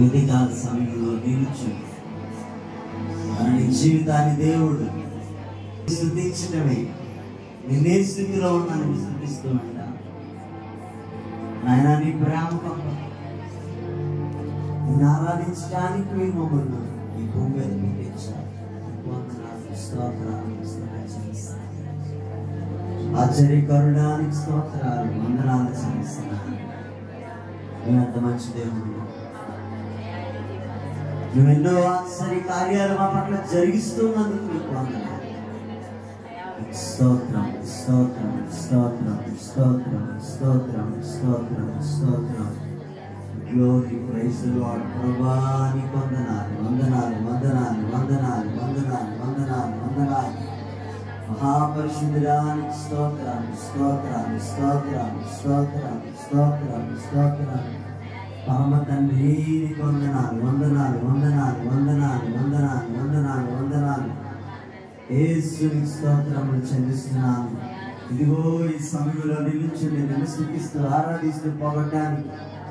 ఉదయకాల సమయంలో నిలుచు మన జీవితాన్ని దేవుడు స్తుతించడమే. నేనే స్థితిలో ఉన్నాను స్తుతిస్తూ ఉంటా. నాయన నీ ప్రేమ నిన్ను ఆరాధించడానికి మీరు మమ్మల్ని ఈ భూమి మీద పంపించారు. ఆశ్చర్యకరుడానికి స్తోత్రాలు, వందనాలు చెల్లిస్తున్నాను. నువ్వు ఎంత మంచి దేవుడు. నువ్వెన్నో ఆశ్చర్య కార్యాలు మా పట్ల జరిగిస్తున్నందుకు నీకు వందనాలు. స్తోత్రం స్తోత్రం స్తోత్రం స్తోత్రం స్తోత్రం స్తోత్రం స్తోత్రం. Glory praise the lord. ప్రభువా నీకు వందనాలు వందనాలు వందనాలు వందనాలు వందనాలు వందనాలు వందనాలు. మహాపరిశుద్ధుడానికి స్తోత్రాలు స్తోత్రాలు స్తోత్రాలు స్తోత్రాలు స్తోత్రాలు స్తోత్రాలు. పరమ తండ్రి నీకు వందనాలు వందనాలు వందనాలు వందనాలు వందనాలు వందనాలు వందనాలు. యేసుని స్తోత్రములు చెల్లిస్తున్నాను. ఇదిగో ఈ సమయంలో నిలుచుని నిన్ను స్తుతిస్తూ ఆరాధిస్తూ పోగొట్టడానికి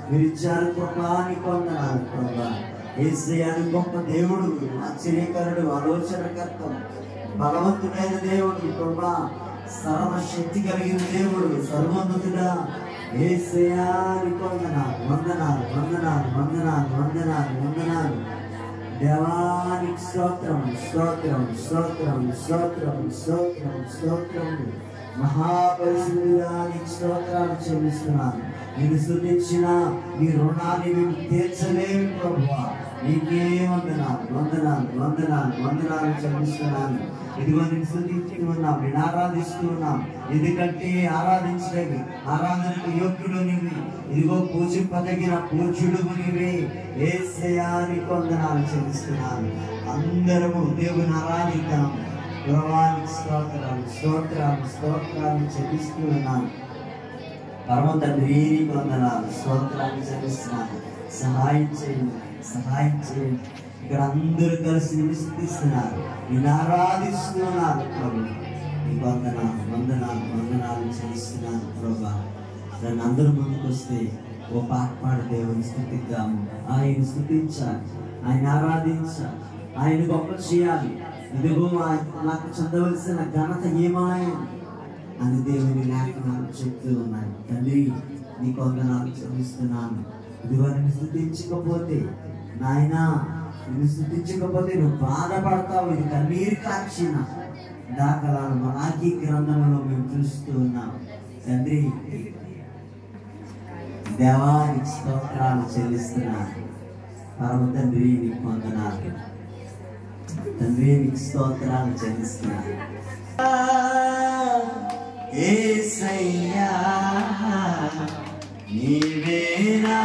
మీరు ఇచ్చారు కృపా. నీకు వందనాలు ప్రభా. యేసయ్యను గొప్ప దేవుడు, ఆశ్చర్యకరుడు, ఆలోచనకర్త, బలవంతుడైన దేవుడు ప్రభా, సర్వశక్తి కలిగిన దేవుడు, సర్వోన్నతుడా యేసయ్యా నీకు వందనాలు వందనాలు వందనాలు వందనాలు వందనాలు వందనాలు. దేవానికి స్తోత్రం స్తోత్రం స్తోత్రం స్తోత్రం స్తోత్రం స్తోత్రం. మహాపరిశుద్ధానికి స్తోత్రాలు చెల్లిస్తున్నాను. నేను స్తుతించిన నీ రుణాన్ని మేము తీర్చలేము ప్రభువా. నీకే వందనాలు వందనాలు వందనాలు వందనాలు చెల్లిస్తున్నాను. ఇదిగో నేను స్తుతిస్తూ ఉన్నాం, నేను ఆరాధిస్తూ ఉన్నాం. ఎందుకంటే ఆరాధనకు యోగ్యుడు నీవే. ఇదిగో పూజింపదగిన పూజ్యుడు నీవే. యేసయ్యా నీకు వందనాలు చెల్లిస్తున్నాను. అందరము దేవుని ఆరాధిద్దాం. ప్రభువానికి స్తోత్రాలు స్తోత్రాలు స్తోత్రాలు చెల్లిస్తూ ఉన్నాను. పరమ తండ్రి నీకు వందనాలు స్తోత్రాలు చెల్లిస్తున్నాను. సహాయం చేయండి, సహాయం చేయండి. ఇక్కడ అందరూ కలిసి నిలుస్తున్నారు, నేను ఆరాధిస్తున్నారు ప్రభు. నీకు వందనాలు వందనాలు వందనాలు చెల్లిస్తున్నాను ప్రభా. నన్ను అందరూ ముందుకు వస్తే ఓ పాట పాడి దేవుని స్తుతిద్దాము. ఆయన స్తుతించాలి, ఆయన ఆరాధించాలి, ఆయన గొప్ప చేయాలి. ఇదిగో నాకు చెందవలసిన ఘనత ఏమాయని అని దేవుని లేఖనాలు చెప్తూ ఉన్నాయి. తండ్రి నీకు వందనాలు చెల్లిస్తున్నాను. ఇదిగో నిన్ను స్తుతించకపోతే నాయన, నిన్ను స్తుతించకపోతే నువ్వు బాధపడతావు. ఇది కన్నీరు కాచిన దాఖలాలు మలాకీ గ్రంథంలో మేము చూస్తూ ఉన్నాం. తండ్రి దేవానికి స్తోత్రాలు చెల్లిస్తున్నాను. పరమ తండ్రి నీకు వందనాలు. తండ్రి నీకు స్తోత్రాలు చెల్లిస్తున్నాను. యేసయ్యా నీవేనా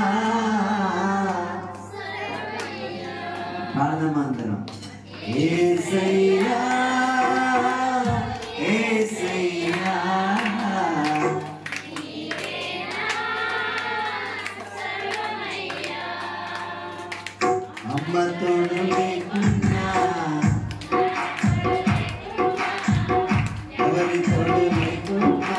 పాదమంతరం. యేసయ్యా యేసయ్యా అమ్మ తోడు లేకున్నా, ఎవరి తోడు లేకున్నా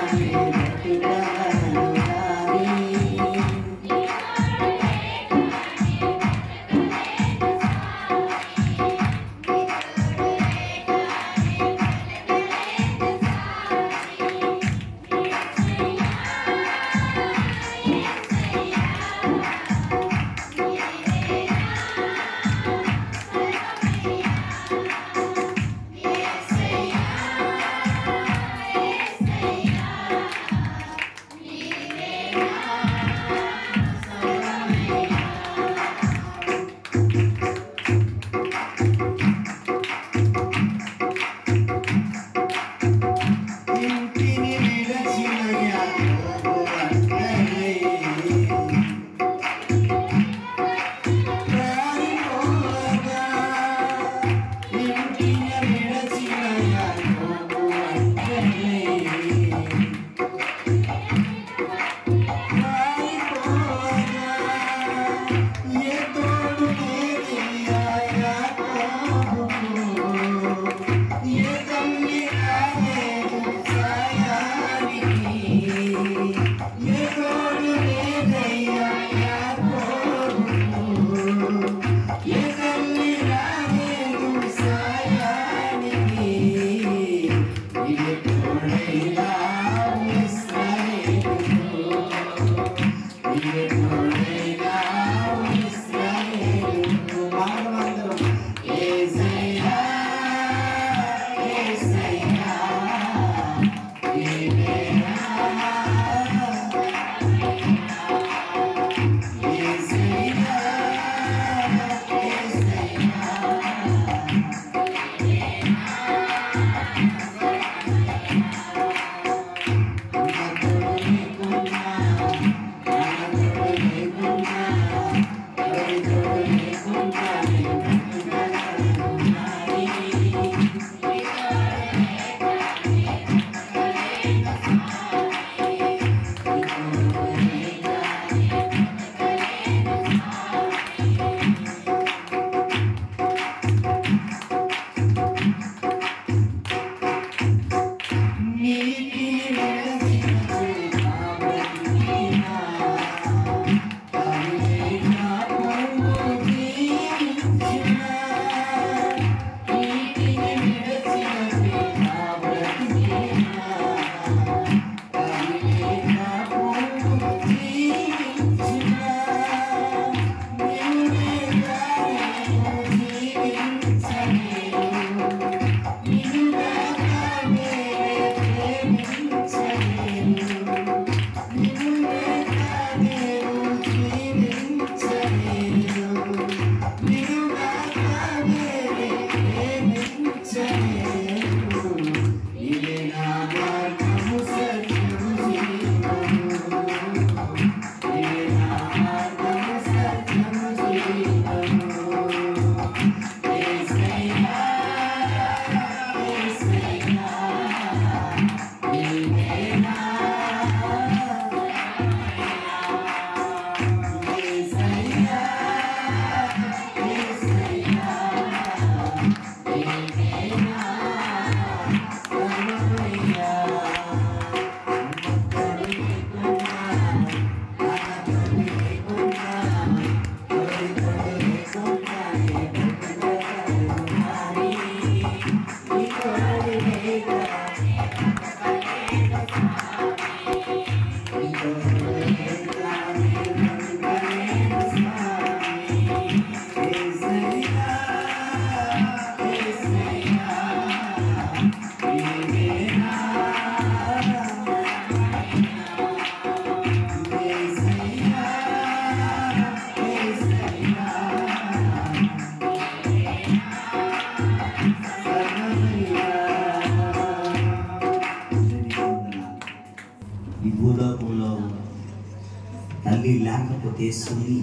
తల్లి లేకపోతే సున్ని,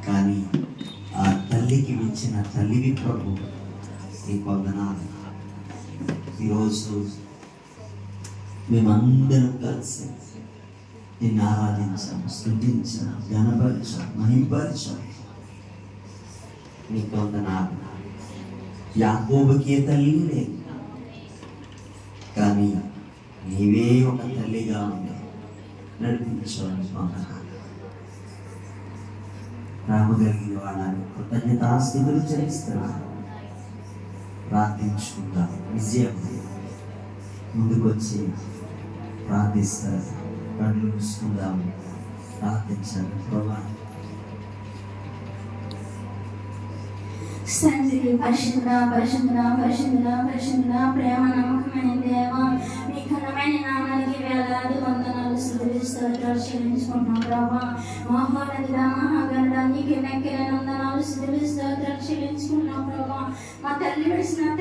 కానీ ఆ తల్లికి మించిన తల్లివి ప్రభు. నీకు వందనాలు. ఈరోజు మేమందరం కలిసి నిన్ను ఆరాధించాం, స్తుతించాం, ఘనపరిచాం, మహింపరిచాం. నీకు వందనాలు. యాకోబుకి ఏ తల్లి లేదు, కానీ నీవే ఒక తల్లిగా ఉంది నడిపించావు. వందనాలు. రామగలిగిన వాళ్ళని కృతజ్ఞతాస్తుతులు చెల్లిస్తున్నారు. ప్రార్థించుకుంటాం. విజయం ముందుకొచ్చి ప్రార్థిస్తారు. కళ్ళు మూసుకుందాము, ప్రార్థించాలి. ప్రభా తండ్రి, పరిశుద్ధ పరిశుద్ధ పరిశుద్ధ పరిశుద్ధ ప్రేమ నమ్మకమైన దేవ, మీ ఘనమైన నామానికి వేలాది వందనాలు స్తుతులు స్తోత్రాలు చెల్లించుకుంటున్నాం ప్రభా. మహోన్నతుడా, మహాగణుడా, నీకు నెక్కిన వందనాలు స్తుతులు స్తోత్రాలు చెల్లించుకుంటున్నాం ప్రభా. మా తల్లి విడిచిన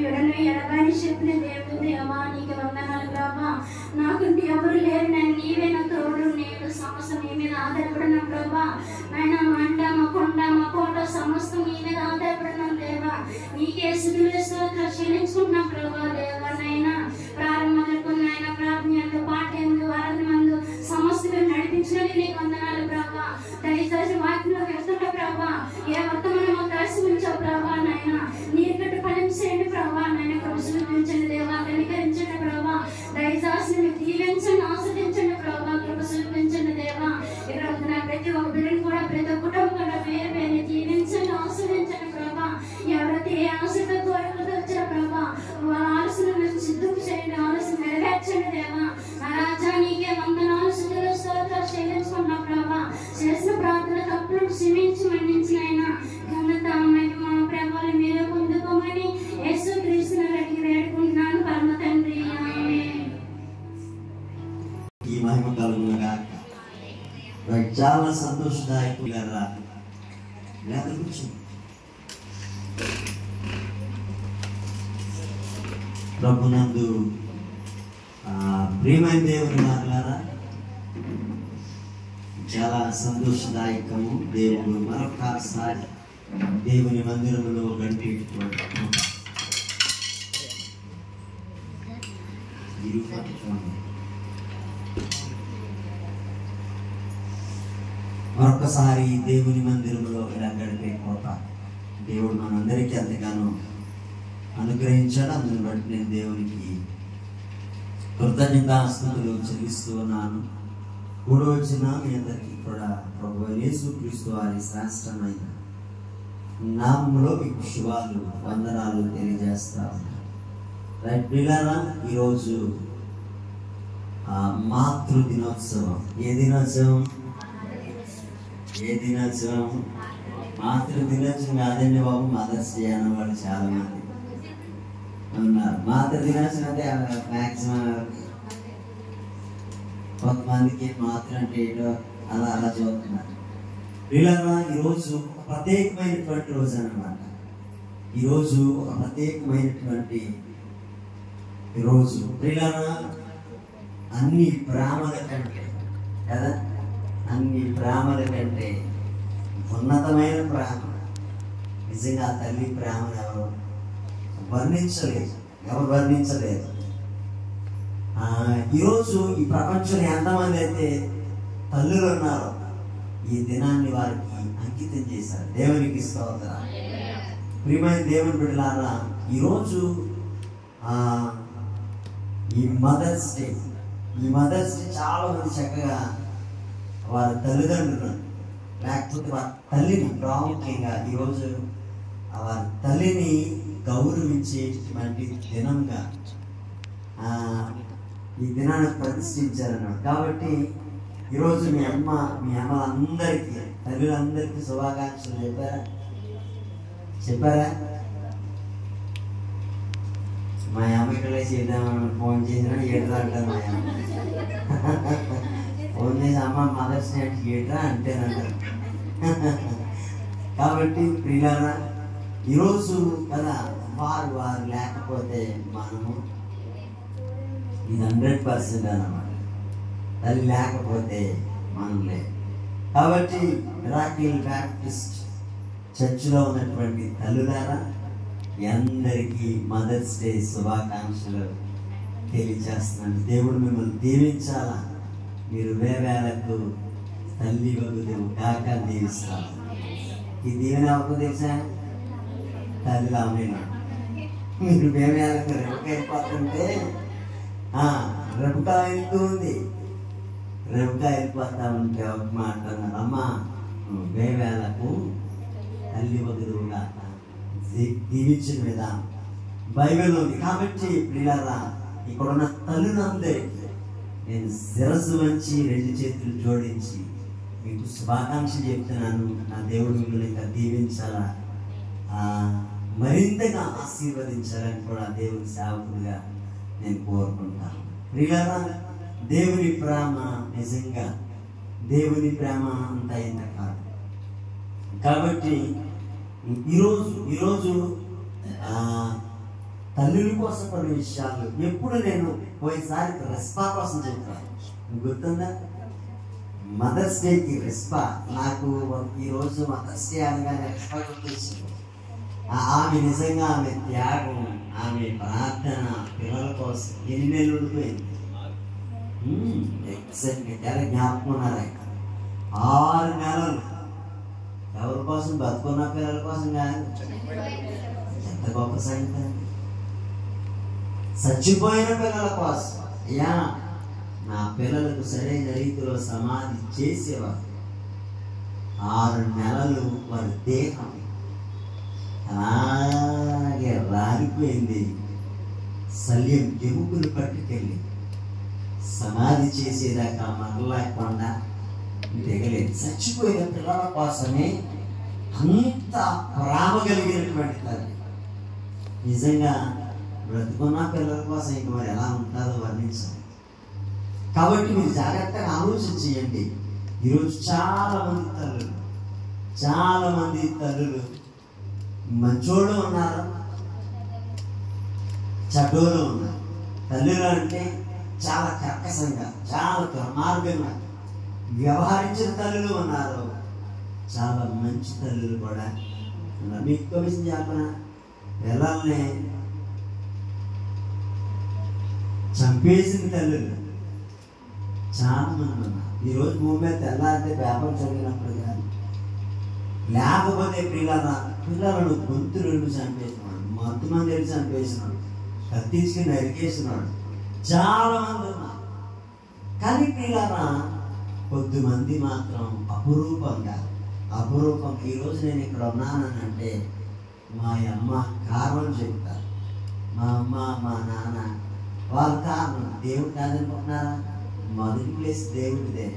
విడను ఎడబాని చెప్పిన దేవుడు దేవా, నీకు వందనాలు ప్రభా. నాకుంటే ఎవరు లేరు, నేను నీవే నా తోడు, నేను సమస్తం నీ మీద ఆధారపడిన ప్రభా. నాయన మంట మా కొండ మా కోట సమస్తం నీ మీద ఆధారపడినాం దేవా. నీకే స్తుతులు స్తోత్రాలు చెల్లించుకుంటున్నాం ప్రభా. దేవా నైనా ప్రారంభంలో నాయన ప్రార్థనలు పాఠ్యంలో ఆరాధనలు సమస్యలు నడిపించినది నీకు వందనాలు ప్రభా. దయచేసి వాక్యంలో వెళ్తున్న ప్రభా, ఏ వర్తమానం కలిసి ఉంచావు ప్రభా. నాయన నీరు ఫలం చేయండి ప్రభా. నాయన కృపసులించండి దేవా, కనికరించండి ప్రభా. దయచేసి మీరు దీవించండి, ఆస్వాదించండి ప్రభా, కృపసులించండి దేవా. ఇక్కడ ప్రతి ఒక్క బిడ్డను కూడా ప్రతి ఒక్క కుటుంబం కూడా పేరు పేరు దీవించండి, ఆస్వాదించండి ప్రభా. ఎవరైతే ఏ ఆశతో కోరికలతో వచ్చారో ప్రభా, వాళ్ళ ఆలోచనలను సిద్ధం చేయండి, ఆలోచన నెరవేర్చండి దేవా. నా రాజా నీకే వందనాలు స్తుతులు స్తోత్రాలు చెల్లించుకున్నాం ప్రభా. చేసిన ప్రార్థన తప్పులు క్షమించి మన్నించిన ఆయన ఘనత మహిమ ప్రభావాలు మీరే పొందుకోమని యేసుక్రీస్తుని అడిగి వేడుకుంటున్నాను పరమ తండ్రి. ఆమేన్. ఈ మహిమ కలుగునుగా. చాలా సంతోషదాయకులుగా లేదా కూర్చో. ప్రభునందు ప్రియమైన దేవుని మాట్లాడారా, చాలా సంతోషదాయకము. దేవుడు మరొకసారి దేవుని మందిరంలో గడిపేటువంటి మరొకసారి దేవుని మందిరంలో ఇలా గడిపే కోట దేవుడు మనందరికీ ఎంతగానో అనుగ్రహించాడు. అందుని బట్టి నేను దేవునికి కృతజ్ఞతాస్తుతులు చెల్లిస్తూ ఉన్నాను. కూడి వచ్చిన మీ అందరికీ కూడా ప్రభువైన యేసుక్రీస్తు వారి శ్రేష్టమైన నామములో మీకు శుభాలు వందనాలు తెలియజేస్తా ఉన్నాను. రైట్ పిల్లరా, ఈరోజు మాతృ దినోత్సవం. ఏ దినోత్సవం? మాతృ దినోత్సవం కాదండి బాబు, మదర్స్ డే అన్న వాళ్ళు చాలా మంది ఉన్నారు. మాతృ దినోత్సవం అంటే మ్యాక్సిమం కొంతమందికి మాతృ అంటే ఏంటో అలా చూస్తున్నారు. పిల్లరా, ఈరోజు ఒక ప్రత్యేకమైనటువంటి రోజు అన్నమాట. ఈరోజు ఒక ప్రత్యేకమైనటువంటి రోజు. పిల్లరా, అన్ని ప్రేమల కంటే కదా, అన్ని ప్రేమల కంటే ఉన్నతమైన ప్రేమ. నిజంగా తల్లి ప్రేమను ఎవరు వర్ణించలేదు. ఈరోజు ఈ ప్రపంచంలో ఎంతమంది అయితే తల్లులు ఉన్నారో ఈ దినాన్ని వారికి అంకితం చేశారు. దేవునికి స్తోత్రం. ప్రియమైన దేవుని బిడ్డలారా, ఈరోజు ఈ మదర్స్ డే చాలా మంది చక్కగా వారి తల్లిదండ్రులను లేకపోతే వారి తల్లిని ప్రాముఖ్యంగా ఈరోజు వారి తల్లిని గౌరవించేటువంటి దినంగా ఈ దినాన్ని ప్రతిష్ఠించారన్నమాట. కాబట్టి ఈరోజు మీ అమ్మలందరికీ తల్లులందరికీ శుభాకాంక్షలు చెప్పారా? మా అమ్మ ఇక్కడ చేద్దామని ఫోన్ చేసినా ఏట్రా అంటారు. మా అమ్మ ఫోన్ చేసి అమ్మ మదర్స్ డే అంటే ఏట్రా అంటేనంటారు. కాబట్టి ప్రియులారా, ఈరోజు కదా వారు లేకపోతే మనము ఇది 100% అన్నమాట. తల్లి లేకపోతే మనం లేదు. కాబట్టి మిరాకిల్ బ్యాప్టిస్ట్ చర్చిలో ఉన్నటువంటి తల్లులారా, అందరికీ మదర్స్ డే శుభాకాంక్షలు తెలియజేస్తున్నాను. దేవుడు మిమ్మల్ని దీవించాలా. మీరు వేవేలకు తల్లి వగుదేవు కాక దీవిస్తారు. ఈ దీవెన ఎవరికి తెలుసా? తల్లి లాభైనా మీరు వేవేలకు రెప్పకైపోతుంటే రెప్పక వెళ్తూ ఉంది. రెప్పక వెళ్ళిపోతా ఉంటే ఒక మాట అన్నారు, అమ్మా వేవేలకు తల్లి వగుదేవు కాక దీవించిన విధానం బైబిల్ ఉంది. కాబట్టి ప్రియులారా, ఇక్కడున్న తల్లులందరికీ నేను శిరస్సు వంచి 2 చేతులు జోడించి మీకు శుభాకాంక్షలు చెప్తున్నాను. నా దేవుడు మిమ్మల్ని ఇంకా దీవించాలా, మరింతగా ఆశీర్వదించాలని కూడా దేవుని సేవకుడిగా నేను కోరుకుంటాను. ప్రియులారా, దేవుని ప్రేమ నిజంగా దేవుని ప్రేమ అంత ఇంత కాదు. కాబట్టి ఈరోజు తల్లుల కోసం కొన్ని విషయాలు ఎప్పుడు నేను పోయినసారి రెస్పా కోసం చెప్తాను. గుర్తుందా? మదర్స్ డేకి రెస్పా. నాకు ఈరోజు మదర్స్ డే అనగానే రెస్పా గుర్తొచ్చింది. ఆమె నిజంగా ఆమె త్యాగం, ఆమె ప్రార్థన పిల్లల కోసం ఎన్ని నెలలు ఉండిపోయింది. ఎగ్జాక్ట్గా జ్ఞాపకం ఉన్నారు. 6 నెలలు ఎవరి కోసం? బతుకున్న పిల్లల కోసం కాదు. ఎంత గొప్ప సంగతి! చచ్చిపోయిన పిల్లల కోసం. అయ్యా, నా పిల్లలకు సరైన రీతిలో సమాధి చేసేవారు. 6 నెలలు వారి దేహం అలాగే రాలిపోయింది. శల్యం ఎముకలు పట్టుకెళ్ళి సమాధి చేసేదాకా మరలా కొండ దిగలేదు. చచ్చిపోయిన పిల్లల కోసమే అంత ప్రేమ కలిగినటువంటి తల్లి. నిజంగా బ్రతుకున్న పిల్లల కోసం ఇంక మరి ఎలా ఉంటుందో వర్ణించాలి. కాబట్టి మీరు జాగ్రత్తగా ఆలోచించేయండి. ఈరోజు చాలా మంది తల్లులు మంచోళ్ళు ఉన్నారు, చెడ్డోళ్ళు ఉన్నారు. తల్లులు అంటే చాలా కర్కశంగా, చాలా దుర్మార్గంగా వ్యవహరించిన తల్లులు ఉన్నారు, చాలా మంచి తల్లులు కూడా ఉన్నారు. మీకు ఒక విషయం చెప్పనా, పిల్లల్ని చంపేసిన తల్లులు చాలా మంది ఉన్నారు. ఈరోజు భూమి మీద తెల్లారితే పేపర్ చదివినప్పుడు కానీ, లేకపోతే పిల్లలను గొంతులు చంపేసినాడు, మంది వెళ్ళి చంపేసినాడు, కత్తించుకుని నరికేసినాడు, చాలా మంది ఉన్నారు. కానీ కొద్దిమంది మాత్రం అపురూపంగా ఈరోజు నేను ఇక్కడ ఉన్నానంటే మా అమ్మ కారణం చెప్తారు. మా అమ్మ మా నాన్న వాళ్ళ కారణం. దేవుడు కాదనుకుంటున్నారా? మొదటి ప్లేస్ దేవుడిదే,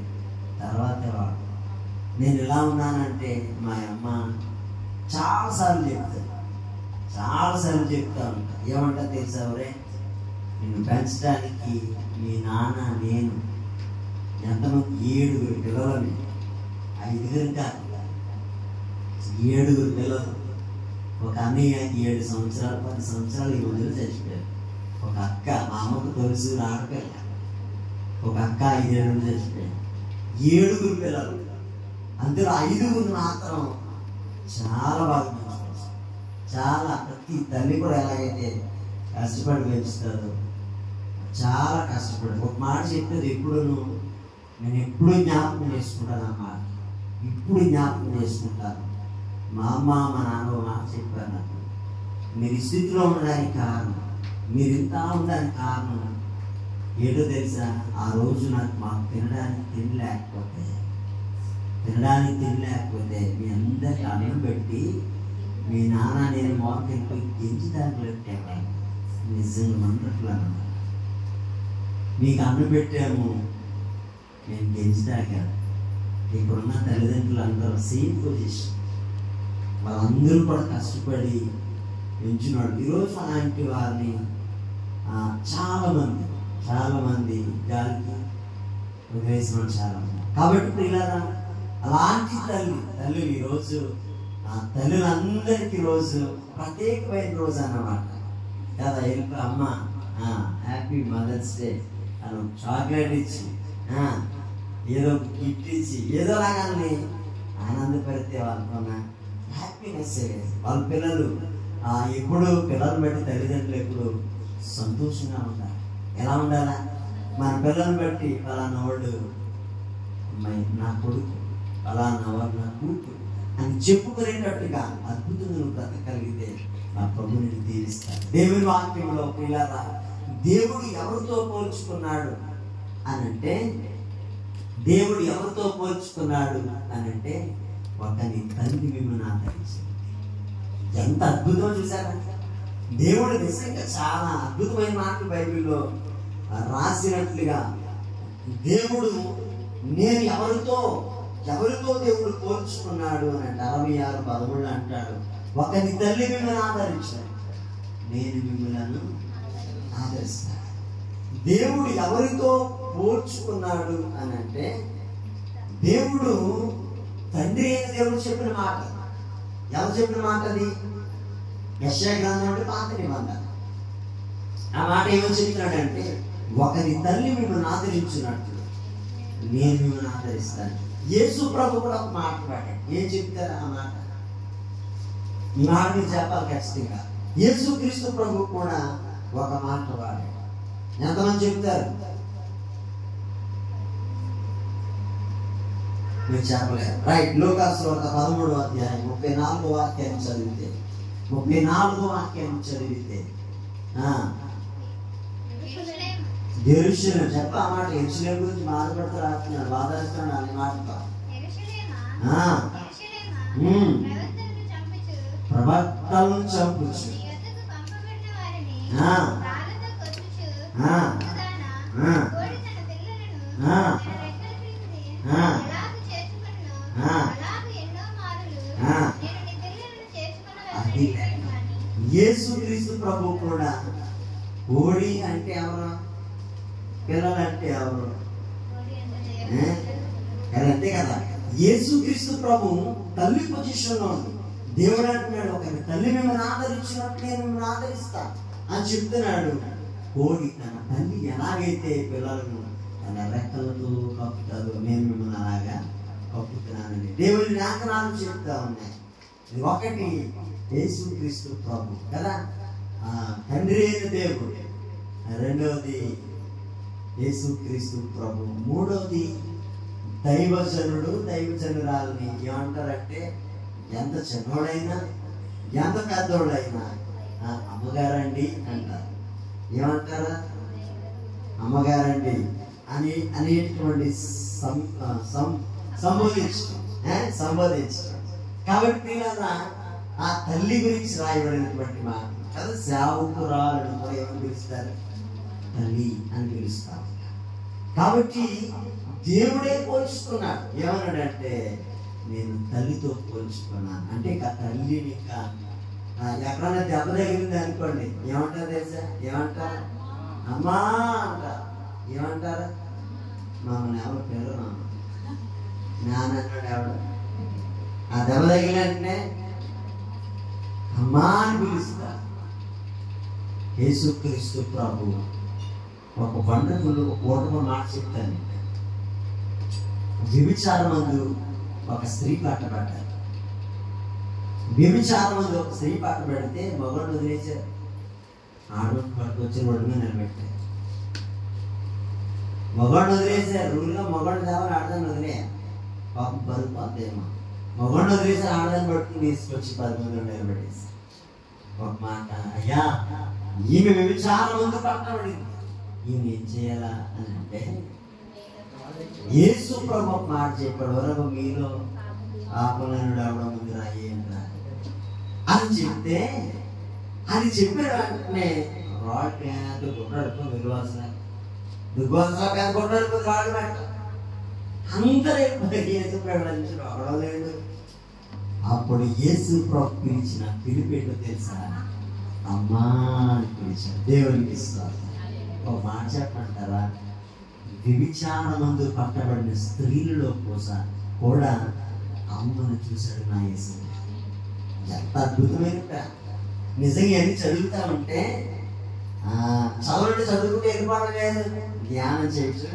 తర్వాత వాడు. నేను ఎలా ఉన్నానంటే మా అమ్మ చాలాసార్లు చెప్తా ఉంటా. ఏమంటా తెలుసా? ఎవరే నిన్ను పెంచడానికి మీ నాన్న నేను ఎంతమంది 7 పిల్లలని, 5 కాదు 7 పిల్లలు. ఒక అన్నయ్య 7 సంవత్సరాలు 10 సంవత్సరాలు ఈ మధ్యలో చచ్చిపోయారు. ఒక అక్క, మా అమ్మకు తెలుసు ఆడపిల్ల, ఒక అక్క 5 ఏళ్ళు చచ్చిపోయారు. 7 పిల్లలు, అందులో 5 మాత్రం చాలా బాగా పెంచుకోవచ్చు. చాలా ప్రతి తల్లి కూడా ఎలాగైతే కష్టపడి పెంచుతారో చాలా కష్టపడి. ఒక మాట చెప్పేది నేను ఎప్పుడు జ్ఞాపకం చేసుకుంటాను. ఆ మాట ఇప్పుడు జ్ఞాపకం చేసుకుంటాను. మా అమ్మ మా నాన్న మాట చెప్పారు నాకు, మీరు ఈ స్థితిలో ఉండడానికి కారణం, మీరు ఇంత ఉండడానికి కారణం ఏంటో తెలుసా? ఆ రోజు మాకు తినడానికి తిండి లేకపోతే మీ అందరికి అన్నం పెట్టి మీ నాన్న నేను మోకెళ్ళిపోయి గెంజి దాంట్లో నిజంగా మంటట్లను మీకు అన్నం పెట్టాము, నేను గెంజి తాగాను. ఇప్పుడున్న తల్లిదండ్రులు అందరూ సేమ్ పొజిషన్, వాళ్ళందరూ కూడా కష్టపడి పెంచినాడు. ఈరోజు అలాంటి వారిని చాలా మంది గాలికి వదిలేసినాడు చాలా మంది. కాబట్టి పిల్లరా, అలాంటి తల్లి ఈరోజు తల్లులందరికీ రోజు ప్రత్యేకమైన రోజు అన్నమాట కదా. అమ్మ హ్యాపీ మదర్స్ డే అని చాక్లెట్ ఇచ్చి, ఏదో గిఫ్ట్ ఇచ్చి, ఏదో లాగానే ఆనందపడితే వాళ్ళకున్న హ్యాపీనెస్. వాళ్ళ పిల్లలు ఎప్పుడు పిల్లలను బట్టి తల్లిదండ్రులు ఎప్పుడు సంతోషంగా ఉండాలి. ఎలా ఉండాలా? మన పిల్లలను బట్టి పలానా వాడు అమ్మాయి నా కొడుకు, పలానా వాడు నా కూతురు అని చెప్పుకునేటట్టుగా అద్భుతంగా నువ్వు బ్రతకగలిగితే నా ప్రభు నిన్ను దీవిస్తాడు. దేవుని వాక్యంలో పిల్లరా, దేవుడు ఎవరితో పోల్చుకున్నాడు అనంటే ఒకని తల్లి మిమ్మల్ని ఆదరించింది. ఎంత అద్భుతం చూసారా? దేవుడు నిజంగా చాలా అద్భుతమైన మాటలు బైబిల్లో రాసినట్లుగా, దేవుడు నేను ఎవరితో దేవుడు పోల్చుకున్నాడు అని అంటే 66:13 అంటాడు, ఒకని తల్లి మిమ్మల్ని ఆదరించాడు, నేను మిమ్మల్ని ఆదరిస్తాను. దేవుడు ఎవరితో పోల్చుకున్నాడు అని అంటే దేవుడు తండ్రి అయిన దేవుడు చెప్పిన మాట. ఎవరు చెప్పిన మాట అది? యెషయా గ్రంథం అంటే పాత నిబంధన. ఆ మాట ఏమని చెప్తున్నాడంటే, ఒకరి తల్లి మిమ్మల్ని ఆదరించినట్లు నేను మిమ్మల్ని ఆదరిస్తాను. యేసు ప్రభు కూడా ఒక మాట పాడాడు. ఏం చెప్తారు ఆ మాట? ఈ మాట మీరు చెప్పాలి ఖచ్చితంగా. యేసు క్రీస్తు ప్రభు కూడా ఒక మాట పాడాడు. ఎంతమంది చెప్తారు? మీరు చెప్పలేదు. రైట్. లూకాసు వార్త 13వ అధ్యాయం 34వ వాక్యాన్ని చదివితే యెరూషలేము చెప్ప ఆ మాట. యెరూషలేము గురించి బాధపడుతూ రాస్తున్నాడు, బాధపడుతున్నాడు అనే మాటతో. ప్రవక్తలను చంపుచు అది యేసుక్రీస్తు ప్రభు కూడా కోడి అంటే ఎవరు, పిల్లలంటే ఎవరు? అంతే కదా. యేసుక్రీస్తు ప్రభు తల్లి పొజిషన్లో ఉంది. దేవుడు అంటున్నాడు, ఒక తల్లి మిమ్మల్ని ఆదరించినట్టు నేను మిమ్మల్ని ఆదరిస్తా అని చెప్తున్నాడు. కోడి తన తల్లి ఎలాగైతే పిల్లలను తన రెక్కలతో కప్పుతాదో నేను మిమ్మల్ని అలాగా కప్పుతున్నానండి. దేవుని లేఖనాలు చెప్తా ఉన్నాయి. ఒకటి యేసుక్రీస్తు ప్రభు కదా, తండ్రి అయిన దేవుడు. రెండవది యేసుక్రీస్తు ప్రభు. మూడవది దైవజనుడు, దైవజనురాలని ఏమంటారంటే ఎంత చిన్నోడైనా ఎంత పెద్దోడైనా అమ్మగారండి అంటారు. ఏమంటారా? అమ్మగారండి అని అనేటువంటి సంబోధించడం. కాబట్టి ఆ తల్లి గురించి రాయబడినటువంటి మాట కదా. సేవకురాలను కూడా ఏమని పిలుస్తారు? తల్లి అని పిలుస్తారు. కాబట్టి దేవుడే పోల్చుకున్నాడు. ఏమన్నాడంటే నేను తల్లితో పోల్చుకున్నాను అంటే ఇక తల్లిని ఇంకా ఎక్కడన్నా దెబ్బ తగిలింది అనుకోండి ఏమంటారు తెలుసా? ఏమంటారు? అమ్మా అంటారు. ఏమంటారు? మమ్మల్ని ఎవరు పేరు నాన్న అన్నాడు ఎవడు. ఆ దెబ్బ తగిలినంటే అమ్మా అని పిలుస్తారు. యేసుక్రీస్తు ప్రభు ఒక పండుగలు ఓటమ మాట చెప్తాను. వ్యభిచారమందు ఒక స్త్రీ పట్టబడ్డారు. వ్యభిచారమందు ఒక స్త్రీ పట్టబడితే మగవాడు వదిలేశారు. ఆడవాడు పట్టుకొచ్చి రోడ్డు మీద నిలబెట్టారు. మగవాడు వదిలేశారు. రూల్గా మగవాడు కావాలి, ఆడదాన్ని వదిలేయాలి. పాపం బరువు పోతేమో మగవాడిని వదిలేసి ఆడదాన్ని పట్టుకుని తీసుకొచ్చి 10 మంది నిలబెట్టేసి ఒక మాట, అయ్యా ఈమె వ్యభిచారమందు పట్టబడింది, ఈమె ఏం చేయాలా అని అంటే యేసు ప్రభు మాట చెప్పాడు, వరకు మీలో ఆపలేనుడు అవడం ముందు రాయేంట్రా అని చెప్తే అది చెప్పిన వెంటనే రాడ్ ప్యాంట్ గుడ్డడుకో దుర్వాసన ప్యాంట్ గుడ్డడుకో రాడు పెట్ట అందరూ యేసు ప్రభు అవడం లేదు. అప్పుడు యేసు ప్రభు పిలిచిన పిలిపేటో తెలుసా? అమ్మా అని పిలిచాడు. దేవునికి ఇస్తారు. ఒక మాట చెప్పంటారా? వ్యభిచారమందు పట్టబడిన స్త్రీలలో కూడా అమ్మను చూశాడు నా యేసు. ఎంత అద్భుతమైన నిజంగా అన్ని చదువుతా ఉంటే చదువుకుంటే వెళ్ళిపోవడం లేదు, ధ్యానం చేయొచ్చు.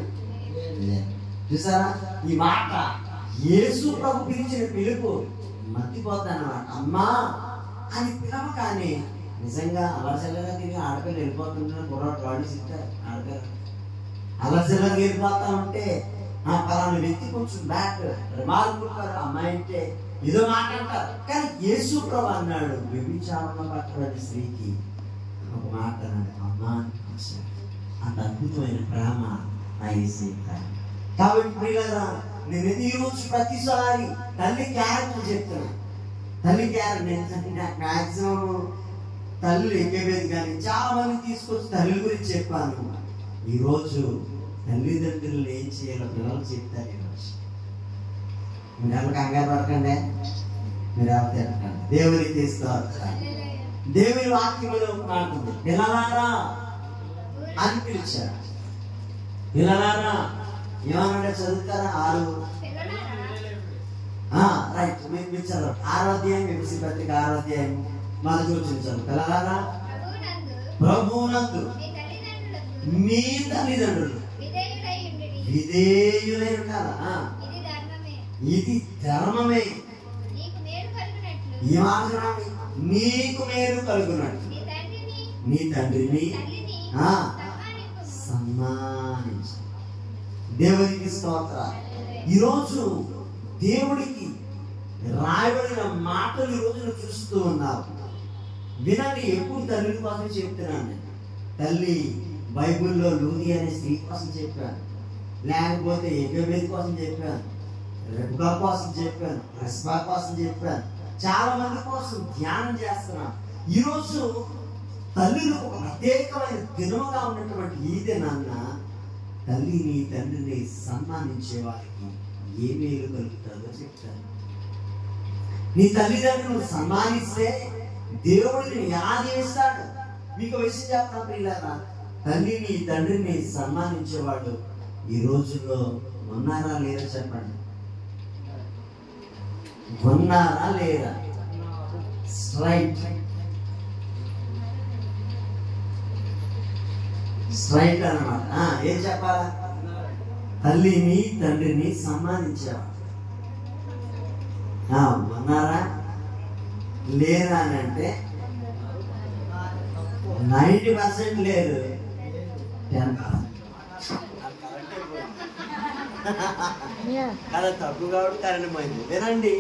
చూసారా ఈ మాట? యేసు ప్రభు పిలిచిన పిలుపు మర్చిపోతానమాట. అమ్మా అని పిలవగానే నిజంగా అలసలగా తిరిగి ఆడపిల్లలు వెళ్ళిపోతుంటారు. కుర్రాడు వాడి సిట్టారు ఆడపిల్ల అలసలగా వెళ్ళిపోతా ఉంటే పలానా వ్యక్తి కొంచెం బ్యాక్ రిమార్కులు అమ్మాయి అంటే ఏదో మాట్లాడతారు. కానీ యేసు ప్రభు అన్నాడు వ్యభిచారంలో పట్టబడిన స్త్రీకి ఒక మాట అన్నాడు, అమ్మా అని పిలిచాడు. అంత అద్భుతమైన ప్రేమ నా యేసు. కాబట్టి ప్రియులారా, నేను ఈ రోజు ప్రతిసారి తల్లి క్యారెక్టర్ చెప్తాను. తల్లి క్యారెక్టర్ నాకు మ్యాక్సిమం తల్లి ఎక్కేది కానీ చాలా మంది తీసుకొచ్చి తల్లి గురించి చెప్పాను. ఈరోజు తల్లిదండ్రులు ఏం చేయాలో పిల్లలు చెప్తారు. ఈరోజు మీరు ఎవరు కంగారు పడకండి, మీరు ఎవరు తిరగండి, దేవునికి తీసుకోవాలి. దేవుని వాక్యంలో ఒక మాట ఉంది, పిల్లలారా అని పిలిచారు. పిల్లలారా ఏమన్నా చదువుతారా? 6 రైట్ మీరు చదవండి. 6వ అధ్యాయం ఎఫెసీ పత్రిక 6వ అధ్యాయం మొదటి వచనం చదువు. పిల్లలారా ప్రభువునందు మీ తల్లిదండ్రులు విధేయులై ఉండాలా? ఇది ధర్మమే. ఈ మాత్రమే నీకు మేలు కలుగునట్టు నీ తండ్రిని సన్మానించు. దేవునికి స్తోత్రం. ఈరోజు దేవుడికి రాయబడిన మాటలు ఈరోజు చూస్తూ ఉన్నావు. వినండి, ఎప్పుడు తల్లి కోసం చెప్తున్నాను. తల్లి బైబిల్లో లూది అనే స్త్రీ కోసం చెప్పాను, లేకపోతే ఎగబేది కోసం చెప్పాను, రెబ్కా కోసం చెప్పాను, రెస్బా కోసం చెప్పాను, చాలా మంది కోసం ధ్యానం చేస్తున్నాను. ఈరోజు తల్లిని ఒక ప్రత్యేకమైన దినముగా ఉన్నటువంటి ఈ దినాన్న తల్లిని తండ్రిని సన్మానించే వారికి ఏ మేలు కలుగుతుందో చెప్తాను. నీ తల్లిదండ్రులు సన్మానిస్తే దేవుడు నిన్ను ఆదరిస్తాడు. మీకు విషయం చెప్తా ప్రియులారా, తల్లిని తండ్రిని సన్మానించేవాడు ఈ రోజుల్లో ఉన్నారా లేరా చెప్పండి. ఉన్నారా లేరా? స్ట్రైట్ అన్నమాట. ఏం చెప్పాలా? తల్లిని తండ్రిని సన్మానించేవాడు ఉన్నారా లేరా అని అంటే 90% లేదు, 10%. కదా తప్పు కాబట్టి కరెంట్ పోయింది. వినండి,